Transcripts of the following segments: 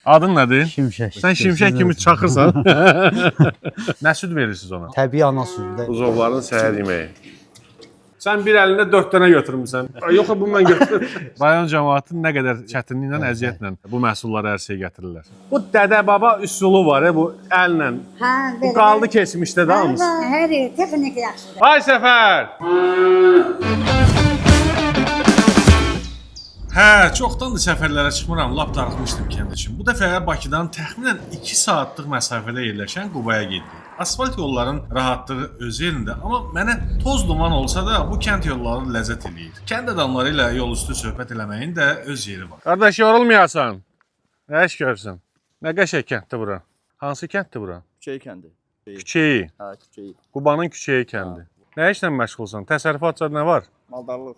Adın nədir? Şimşək. Sən şimşək kimi çaxırsan. Nə süd verirsiniz ona? Təbii ana südü. Buzovların səhər yeməyi. Sən bir əlində 4 dənə götürmüsən. Yox, bu mən götürürəm. Rayon cəmaatı nə qədər çətinliklə, əziyyətlə bu məhsulları ərsəyə gətirirlər. Bu dədə-baba üsulu var, bu əllə. Ha, Bu qaldı keçmişdə də hamısı. Hər texnik yaxşıdır. Ay Səfər! Hə, çoxdandır səfərlərə çıxmıram, lap darıxmışdım kənd üçün. Bu dəfə Bakıdan təxminən 2 saatlıq məsafədə yerləşən Qubaya getdik. Asfalt yolların rahatlığı öz yerində, amma mənə toz duman olsa da bu kənd yolları ləzzət eləyir. Kənd adamları ilə yol üstü söhbət eləməyin də öz yeri var. Qardaş, yorulmayasan. Nə iş görürsən? Nə qəşəng kənddir bura? Hansı kənddir bura? Küçəyi kəndi. Küçəyi. Hə, küçəyi. Qubanın Küçəyi kəndi. Nə işlə məşğulsan? Təsərrüfatçı nə var? Maldarlıq.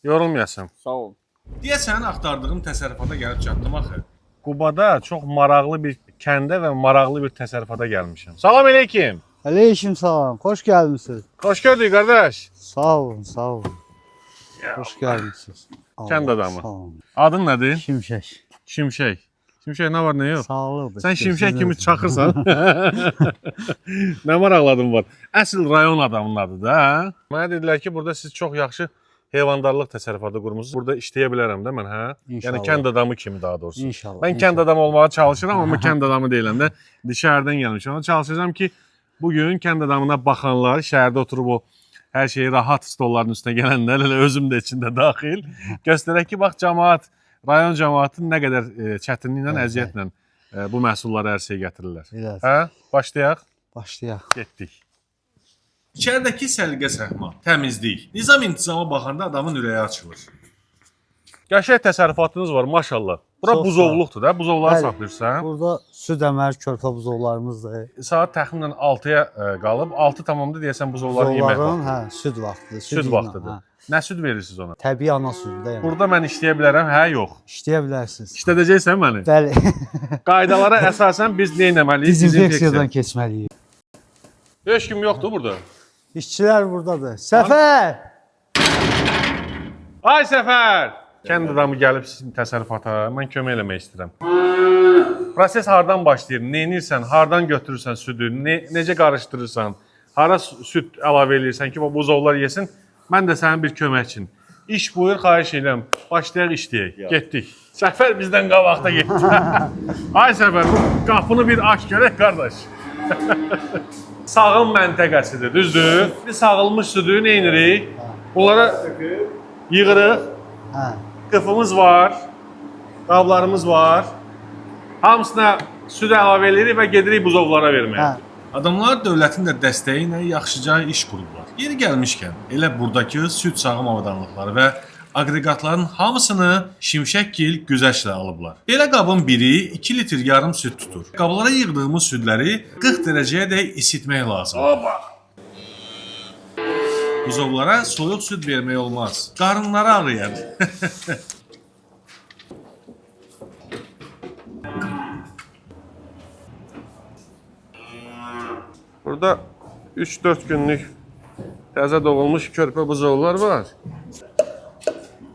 Yorulmayasan. Sağ ol. Deyəsən axtardığım təsərrüfata gəlib çatdım axı. Qubada çox maraqlı bir kəndə və maraqlı bir təsərrüfata gəlmişəm. Salam əleykum. Aleyküm salam. Xoş gəlmisiniz. Xoş gördük qardaş. Sağ olun, sağ olun. Xoş gəlmisiniz. Kənd adamı. Sağ olun. Adın nədir? Şimşək. Şimşək. Şimşək nə var, nə yox? Sağlıqdır. Sən şimşək kimi çaxırsan. Nə maraqladın var? Əsl rayon adamının adıdır da. Mənə dedilər ki, burada siz çox yaxşı heyvandarlıq təsərrüfatı qurmusunuz. Burada işləyə bilərəm də mən, hə? İnşallah. Yəni kənd adamı kimi daha doğrusu. İnşallah. Mən kənd adamı olmağa çalışıram, amma kənd adamı deyiləm də. Şəhərdən gəlmişəm. Ona çalışacağam ki, bugün kənd adamına baxanlar, şəhərdə oturub o hər şeyi rahat stolların üstünə gələnlər, elə özüm də içində daxil, göstərək ki, bax cəmaət, rayon cəmaatı nə qədər çətinliklə, əziyyətlə bu məhsulları ərsəyə gətirirlər. Hə? Başlayaq. Başlayaq. Getdik. İçəridəki səliqə səhma, təmizlik, nizam-intizama baxanda adamın ürəyi açılır. Qəşəng təsərrüfatınız var, maşallah. Bura Çox buzovluqdur da, buzovları Bəli. saxlayırsan. Burada süd əmər körpə buzovlarımızdır. Saat təxminən 6-ya qalıb, 6 tamamda deyəsən buzovların yemək Buzovların, vaxtı. süd vaxtıdır. Süd vaxtıdır. Nə süd verirsiniz ona? Təbii ana südü. Burada mən işləyə bilərəm, hə, yox. İşləyə bilərsiniz. İşlədəcəksən məni. Bəli. Qaydalara əsasən biz nə etməliyik? Dezinfeksiyadan keçməliyik. Heç kim yoxdur burada. İşçilər buradadır. Səfər! Ay Səfər! Kənd adamı gəlib sizin təsərrüfata, mən kömək eləmək istəyirəm. Proses hardan başlayır? Nə edirsən? Hardan götürürsən südü? Necə qarışdırırsan? Hara süd əlavə edirsən ki, bu buzovlar yesin? Mən də sənin bir köməkçin. İş buyur, xahiş edirəm. Başlayaq işləyək. Getdik. Səfər bizdən qabaqda getdi. Ay Səfər, bu qapını bir aç görək, qardaş. Sağım məntəqəsidir, düzdür? Biz sağılmış südü nə edirik? Bunlara yığırıq. Hə. Qıfımız var, qablarımız var. Hamısına süd əlavə edirik və gedirik buzovlara verməyə. Hə. Adamlar dövlətin də dəstəyi ilə yaxşıca iş qurublar. Yeri gəlmişkən, elə buradakı süd sağım avadanlıqları və aqreqatların hamısını Şimşəkgil güzəşlə alıblar. Belə qabın biri 2 litr yarım süd tutur. Qablara yığdığımız südləri 40 dərəcəyə dək isitmək lazımdır. Buzovlara soyuq süd vermək olmaz. Qarınları ağrıyar. Burada 3-4 günlük təzə doğulmuş körpə buzovlar var.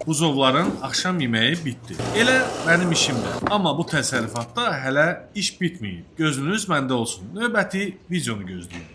Buzovların axşam yeməyi bitdi. Elə mənim işimdə. Amma bu təsərrüfatda hələ iş bitməyib. Gözünüz məndə olsun. Növbəti videonu gözləyin.